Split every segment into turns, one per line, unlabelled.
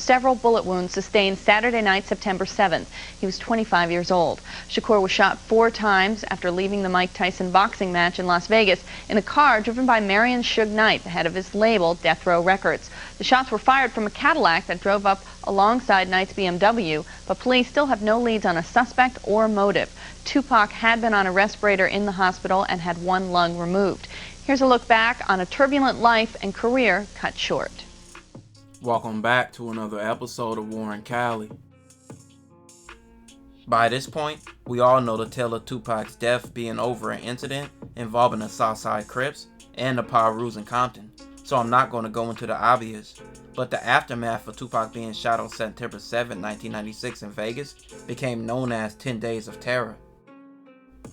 several bullet wounds sustained Saturday night, September 7th. He was 25 years old. Shakur was shot 4 times after leaving the Mike Tyson boxing match in Las Vegas in a car driven by Marion Suge Knight, the head of his label, Death Row Records. The shots were fired from a Cadillac that drove up alongside Knight's BMW, but police still have no leads on a suspect or motive. Tupac had been on a respirator in the hospital and had 1 lung removed. Here's a look back on a turbulent life and career cut short.
Welcome back to another episode of Warren Cali. By this point, we all know the tale of Tupac's death being over an incident involving the Southside Crips and the Pirus in Compton, so I'm not going to go into the obvious. But the aftermath of Tupac being shot on September 7, 1996 in Vegas became known as 10 Days of Terror.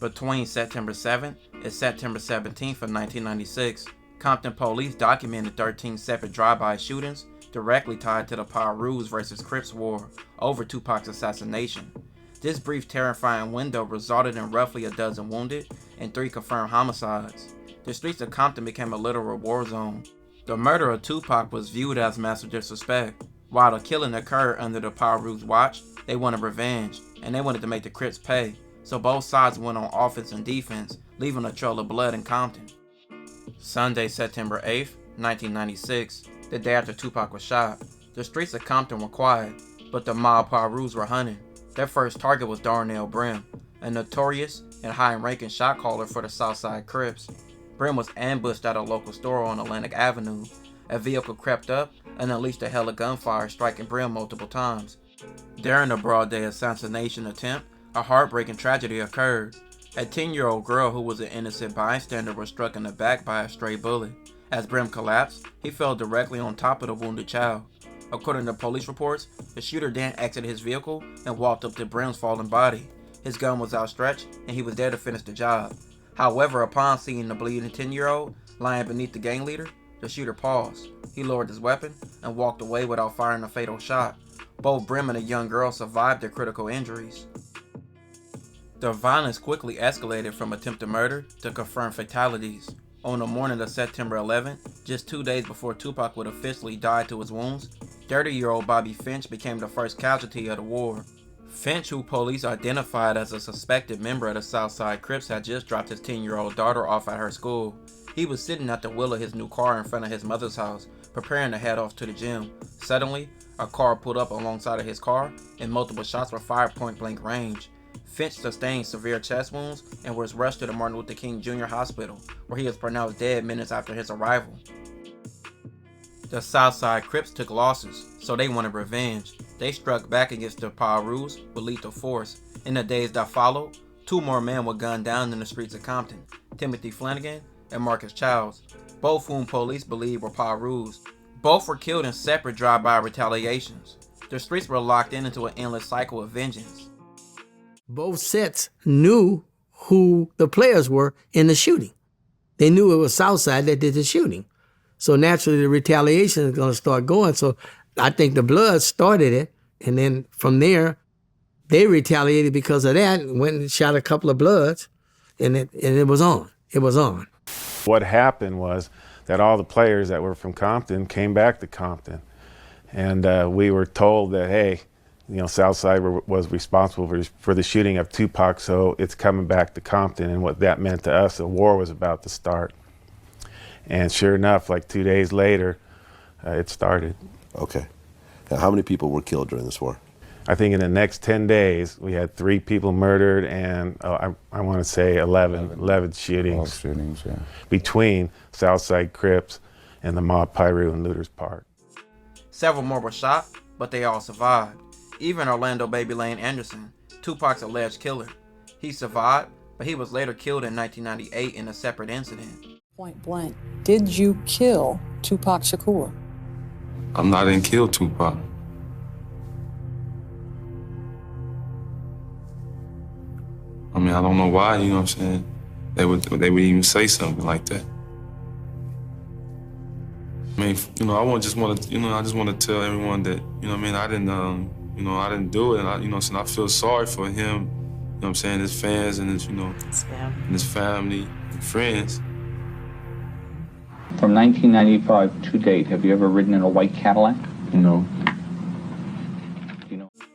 Between September 7th and September 17th of 1996, Compton police documented 13 separate drive-by shootings directly tied to the Pirus versus Crips war over Tupac's assassination. This brief terrifying window resulted in roughly a dozen wounded and 3 confirmed homicides. The streets of Compton became a literal war zone. The murder of Tupac was viewed as mass disrespect. While the killing occurred under the Pirus' watch, they wanted revenge, and they wanted to make the Crips pay. So both sides went on offense and defense, leaving a trail of blood in Compton. Sunday, September 8th, 1996, the day after Tupac was shot, the streets of Compton were quiet, but the mob Pirus were hunting. Their first target was Darnell Brim, a notorious and high-ranking shot caller for the Southside Crips. Brim was ambushed at a local store on Atlantic Avenue. A vehicle crept up and unleashed a hail of gunfire, striking Brim multiple times. During the broad day assassination attempt, a heartbreaking tragedy occurred. A 10-year-old girl who was an innocent bystander was struck in the back by a stray bullet. As Brim collapsed, he fell directly on top of the wounded child. According to police reports, the shooter then exited his vehicle and walked up to Brim's fallen body. His gun was outstretched and he was there to finish the job. However, upon seeing the bleeding 10-year-old lying beneath the gang leader, the shooter paused. He lowered his weapon and walked away without firing a fatal shot. Both Brim and the young girl survived their critical injuries. The violence quickly escalated from attempted murder to confirmed fatalities. On the morning of September 11th, just 2 days before Tupac would officially die to his wounds, 30-year-old Bobby Finch became the first casualty of the war. Finch, who police identified as a suspected member of the Southside Crips, had just dropped his 10-year-old daughter off at her school. He was sitting at the wheel of his new car in front of his mother's house, preparing to head off to the gym. Suddenly, a car pulled up alongside of his car, and multiple shots were fired point-blank range. Finch sustained severe chest wounds and was rushed to the Martin Luther King Jr. Hospital, where he was pronounced dead minutes after his arrival. The Southside Crips took losses, so they wanted revenge. They struck back against the Pirus with lethal force. In the days that followed, 2 more men were gunned down in the streets of Compton, Timothy Flanagan and Marcus Childs, both whom police believe were Pirus. Both were killed in separate drive-by retaliations. The streets were locked into an endless cycle of vengeance.
Both sets knew who the players were in the shooting. They knew it was Southside that did the shooting. So naturally the retaliation is going to start going. So I think the Bloods started it, and then from there, they retaliated because of that, went and shot a couple of Bloods, and it was on. It was on.
What happened was that all the players that were from Compton came back to Compton. And we were told that, hey, you know, Southside was responsible for the shooting of Tupac, so it's coming back to Compton. And what that meant to us, a war was about to start. And sure enough, like 2 days later, it started.
Okay. Now, how many people were killed during this war?
I think in the next 10 days, we had 3 people murdered and I want to say 11 shootings.
All shootings, yeah.
Between Southside Crips and the mob Pirus in Looters Park.
Several more were shot, but they all survived. Even Orlando Baby Lane Anderson, Tupac's alleged killer. He survived, but he was later killed in 1998 in a separate incident.
Point blank, did you kill Tupac Shakur?
I didn't kill Tupac. I mean, I don't know why, you know what I'm saying? They would even say something like that. I mean, you know, I just want to tell everyone that, you know what I mean, I didn't do it, and I feel sorry for him, you know what I'm saying, his fans and his, and his family and friends.
From 1995 to date, have you ever ridden in a white Cadillac?
No.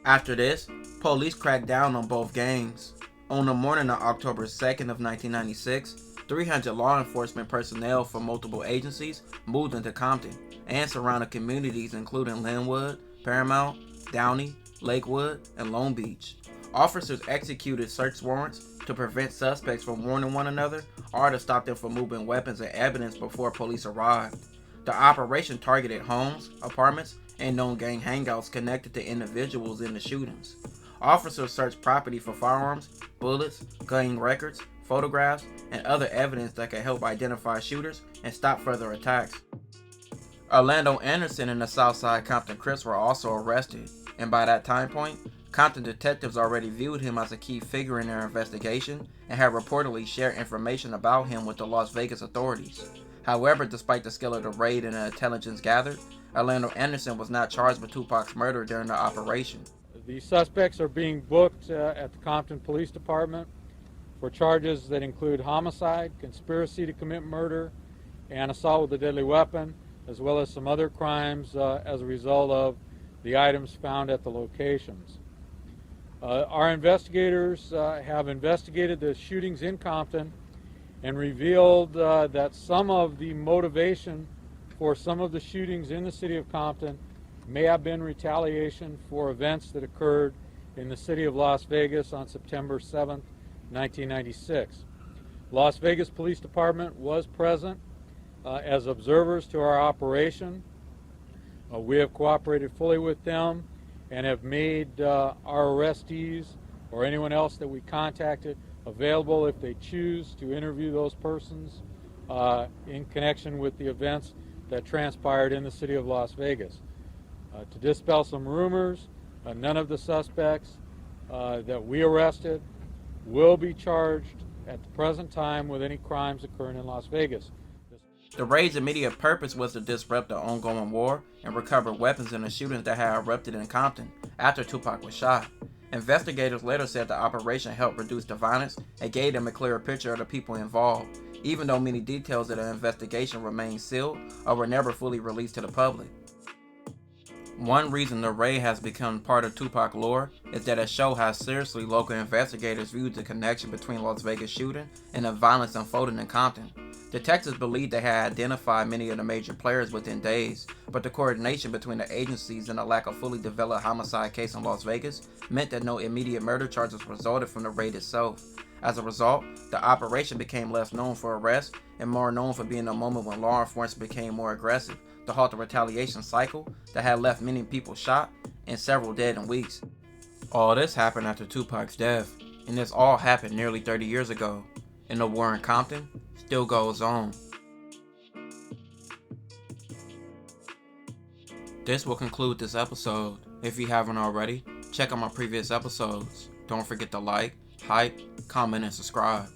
After this, police cracked down on both gangs. On the morning of October 2nd of 1996, 300 law enforcement personnel from multiple agencies moved into Compton and surrounding communities including Linwood, Paramount, Downey, Lakewood, and Long Beach. Officers executed search warrants to prevent suspects from warning one another or to stop them from moving weapons and evidence before police arrived. The operation targeted homes, apartments, and known gang hangouts connected to individuals in the shootings. Officers searched property for firearms, bullets, gang records, photographs, and other evidence that could help identify shooters and stop further attacks. Orlando Anderson and the Southside Compton Crips were also arrested, and by that time point, Compton detectives already viewed him as a key figure in their investigation and had reportedly shared information about him with the Las Vegas authorities. However, despite the skill of the raid and the intelligence gathered, Orlando Anderson was not charged with Tupac's murder during the operation.
The suspects are being booked at the Compton Police Department for charges that include homicide, conspiracy to commit murder, and assault with a deadly weapon, as well as some other crimes as a result of the items found at the locations. Our investigators have investigated the shootings in Compton and revealed that some of the motivation for some of the shootings in the city of Compton may have been retaliation for events that occurred in the city of Las Vegas on September 7th, 1996. Las Vegas Police Department was present as observers to our operation. We have cooperated fully with them and have made our arrestees or anyone else that we contacted available if they choose to interview those persons in connection with the events that transpired in the city of Las Vegas. To dispel some rumors, none of the suspects that we arrested will be charged at the present time with any crimes occurring in Las Vegas.
The raid's immediate purpose was to disrupt the ongoing war and recover weapons in the shootings that had erupted in Compton after Tupac was shot. Investigators later said the operation helped reduce the violence and gave them a clearer picture of the people involved, even though many details of the investigation remained sealed or were never fully released to the public. One reason the raid has become part of Tupac lore is that it shows how seriously local investigators viewed the connection between Las Vegas shooting and the violence unfolding in Compton. Detectives believed they had identified many of the major players within days, but the coordination between the agencies and the lack of fully developed homicide case in Las Vegas meant that no immediate murder charges resulted from the raid itself. As a result, the operation became less known for arrests and more known for being a moment when law enforcement became more aggressive to halt the retaliation cycle that had left many people shot and several dead in weeks. All this happened after Tupac's death, and this all happened nearly 30 years ago, and the war in Compton still goes on. This will conclude this episode. If you haven't already, check out my previous episodes. Don't forget to like, hype, comment, and subscribe.